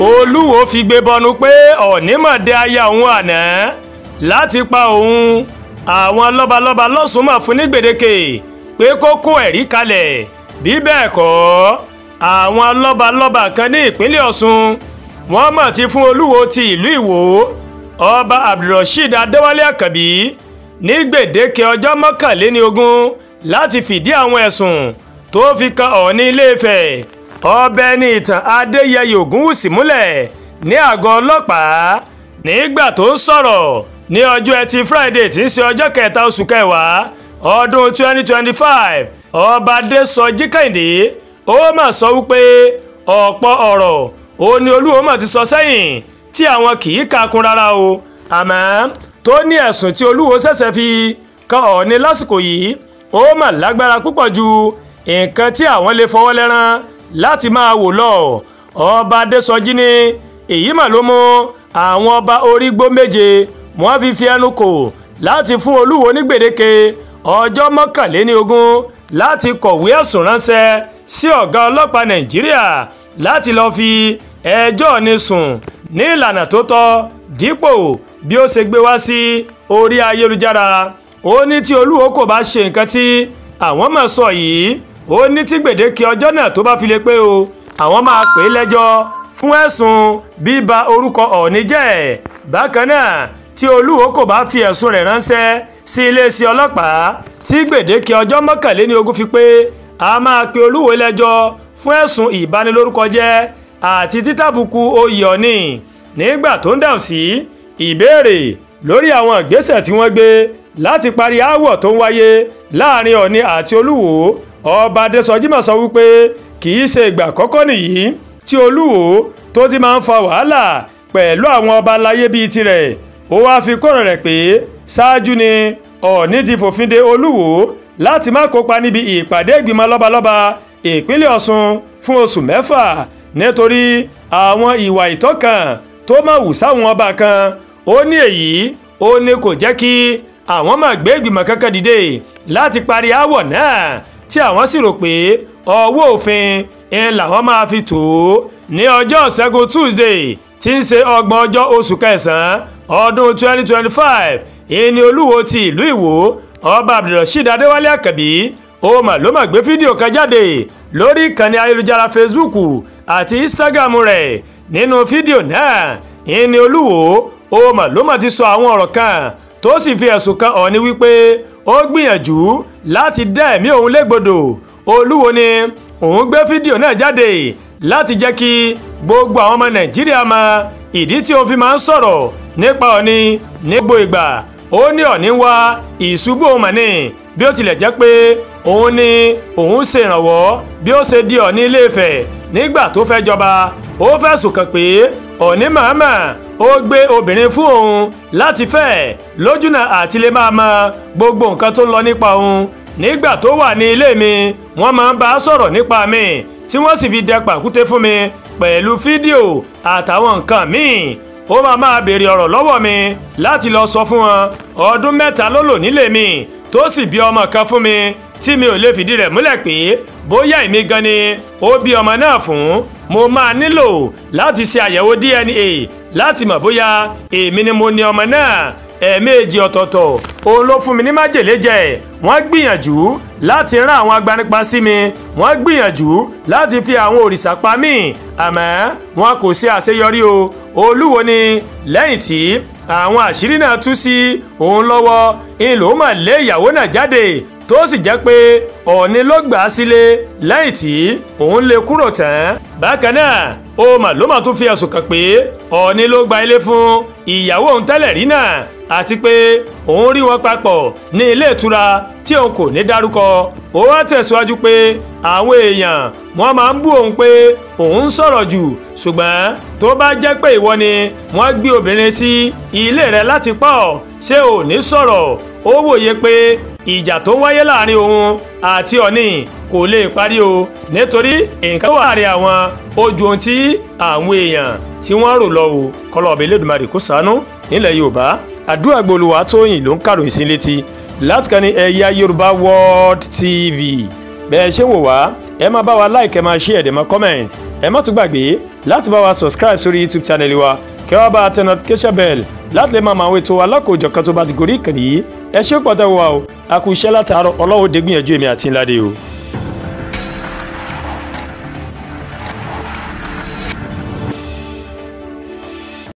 Olúwo fi gbé bọnu pé Ọọ̀ni mọ̀ dé aya òun àná láti pa òun. Àwọn lọ́balọ́ba lọ́sùn mọ̀ fún ní gbèdéke pé kó kó ẹ̀rí kalẹ̀, bí bẹ́ẹ̀ kọ́ àwọn lọ́balọ́ba kan ní ìpínlẹ̀ Ọ̀ṣun wọ́n mọ̀ ti fún Olúwo ti ìlú Ìwó Ọba Abdulrasheed Adéwálé Àkànbí ní gbèdéke ọjọ́ 21 láti fìdí àwọn ẹ̀sùn tó fi kan Ọọ̀ni Ilé-Ifẹ̀ Ọ̀gbẹ́ni Ìtàn Adéyẹyè Ògúnwùsì múlẹ̀ ní àgọ́ ọlọ́pàá nígbà tó ń sọ̀rọ̀ ní ọjọ́ Ẹtì Friday tí ń ṣe ọjọ́ 3 oṣù kẹwàá ọdún 2025 Ọba Adésọjí Kẹ́hìndé ó mà sọ wípé ọ̀pọ̀ ọ̀rọ̀ ó ní Olúwo mà ti sọ sẹ́yìn tí àwọn kì í kakún rárá o, àmọ́ tó ní ẹ̀sùn tí Olúwo ṣẹ̀ṣẹ̀ fi kan Ọọ̀ni lásìkò yìí ó mà lágbára púpọ̀ ju nǹkan tí àwọn lè fọwọ́ lẹ́rán láti máa wò lọ. Ọba Adésọjí ní èyí mà ló mú àwọn ọba orígbó méje wọ́n fi ẹnu kò láti fún Olúwo ní gbèdéke ọjọ́ 21 láti kọ̀wé ẹ̀sùn ránṣẹ́ sí ọ̀gá ọlọ́pàá Nàìjíríà láti lọ́ọ́ fi ẹjọ́ ní sùn ní ìlànà tó tọ́ dípò bí ó ṣe gbé wá sí orí ayélujára. Ó ní tí Olúwo kò bá ṣe nǹkan tí àwọn máa sọ yìí, ó ní tí gbèdéke ọjọ́ náà tó bá fi lè pé o, àwọn máa pè é lẹ́jọ́ fún ẹ̀sùn bíba orúkọ Ọọ̀ni jẹ́. Bákan náà tí Olúwo kò bá fi ẹ̀sùn rẹ̀ ránṣẹ́ sí iléeṣẹ́ ọlọ́pàá tí gbèdéke ọjọ́ 21 fi pé, a máa pe Olúwo lẹ́jọ́ fún ẹ̀sùn ìbanilórúkọ jẹ́ àti títàbùkù oyè Ọọ̀ni. Nígbà tó ń dáhùn sí ìbéèrè lórí àwọn ìgbésẹ̀ tí wọ́n gbé láti parí aáwọ̀ tó ń wáyé láàrin Ọọ̀ni àti Olúwo, Ọba Adésọjí mà sọ wípé kì í ṣe ìgbà àkọ́kọ́ nìyí tí Olúwo tó ti máa ń fa wàhálà pẹ̀lú àwọn ọba aláyé bíi tirẹ̀. Ó wáá fi kọ́rọ̀ rẹ̀ pé ṣáájú ni Ọọ̀ni ti fòfin de Olúwo láti má kópa níbi ìpàdé ìgbìmọ̀ lọ́balọ́ba ìpínlẹ̀ Ọ̀ṣun fún oṣù 6 nítorí àwọn ìwà ìtọ́kàn tó máa wù sáwọn ọba kan. Ó ní èyí ó ní kò jẹ́ kí àwọn máa gbé ìgbìmọ̀ kankan dìde láti parí aáwọ̀ náà, tí àwọn sì rò pé ọwọ́ òfin ń làwọn máa fi tó. Ní ọjọ́ Ṣẹ́gun Tuesday tí ń ṣe 30 oṣù kẹsàn-án ọdún 2025 ìní Olúwo ti ìlú Ìwó Ọba Abdulrasheed Adéwálé Àkànbí ó mà ló mà gbé fídíò kan jáde lórí ìkànnì ayélujára Facebook àti Instagram rẹ̀. Nínú fídíò náà ìní Olúwo ó mà ló mà ti sọ àwọn ọ̀rọ̀ kan tó sì fi ẹ̀sùn kan Ọọ̀ni wípé ó gbìyànjú láti dá ẹ̀mí òun légbodò. Olúwo ni òun gbé fídíò náà jáde láti jẹ́ kí gbogbo àwọn ọmọ Nàìjíríà mọ ìdí tí òun fi máa ń sọ̀rọ̀ nípa Ọọ̀ni ní gbogbo ìgbà. Ó ní Ọọ̀ni ń wá ìṣubú òun mà ní, bí ó tilẹ̀ jẹ́ pé òun ni òun ṣe ìrànwọ́ bí ó ṣe di Ọọ̀ni Ilé-Ifẹ̀ nígbà tó fẹ́ jọba. Ó fẹ̀sùn kàn pé Ọọ̀ni màmá ó gbé obìnrin fún òun láti fẹ́ lójúnà àti lè máa mọ gbogbo nǹkan tó ń lọ nípa òun. Nígbà tó wà ní ilé mi wọ́n máa ń bá a sọ̀rọ̀ nípa mi tí wọ́n sì fi dẹ pàkúté fún mi pẹ̀lú fídíò àtàwọn nǹkan míì. Ó máa béèrè ọ̀rọ̀ lọ́wọ́ mi láti lọ sọ fún wọn. Ọdún 3 ló lò nílé mi tó sì bí ọmọ kan fún mi tí mi ò lè fìdí rẹ̀ múlẹ̀ pé bóyá èmi gan ni ó bí ọmọ náà fún. Mo máa nílò láti ṣe àyẹ̀wò DNA láti mọ̀ bóyá èmi ni mo ní ọmọ náà. Ẹ̀ẹ̀mejì ọ̀tọ̀ọ̀tọ̀ òun ló fún mi ní májèlé jẹ. Wọ́n gbìyànjú láti rán àwọn agbanipa sí mi, wọ́n gbìyànjú láti fi àwọn òrìṣà pa mí, àmọ́ wọn kò ṣe àṣeyọrí o. Olúwo ni lẹ́yìn tí àwọn àṣírí náà tú sí òun lọ́wọ́ ń lòó mà lé ìyàwó náà jáde, tó sì jẹ́ pé Ọọ̀ni ló gbà á sílé lẹ́yìn tí òun lè kúrò tán. Bákan náà ó mà ló mà tún fi ẹ̀sùn kàn pé Ọọ̀ni ló gba ilé fún ìyàwó òun tẹ́lẹ̀ rí náà àti pé òun rí wọn papọ̀ ní ilé ìtura tí òun kò ní dárúkọ. Ó wá tẹ̀síwájú pé àwọn èèyàn wọ́n máa ń bú òun pé òun ń sọ̀rọ̀ jù, ṣùgbọ́n tó bá jẹ́ pé ìwọ ni wọ́n gbé obìnrin sí ilé rẹ̀ láti pa ọ́, ṣé ò ní sọ̀rọ̀? Ó wòye pé ìjà tó wáyé láàrin òun àti Ọọ̀ni kò lè parí o, nítorí nǹkan wà láàrin àwọn ojú ohun tí àwọn èèyàn tí wọ́n rò lọ o. Kọ́lọ́ọ̀bẹ Elédùmarè kó ṣàánú nílẹ̀ Yorùbá. Àdúrà Olúwatóyìn ló ń kàròyìn sí létí láti kàn ní Ẹ̀yà Yorùbá World TV. Bẹ́ẹ̀ ṣe wò wá ẹ máa bá wa like, ẹ máa share, ẹ dẹ̀ máa comment. Ẹ má tún gbàgbé láti bá wa subscribe sórí YouTube channel wa kẹ́ wá bá a tẹ notification bell láti lè máa máa wo ètò wa lákòójọ̀kan tó bá ti gorí ìkànnì yìí. Ẹ ṣé pọ̀ tẹ́ wò wá o, a kú iṣẹ́ látàárọ̀, Ọlọ́run ó dé gbìyànjú èmi àti ńlá dé o.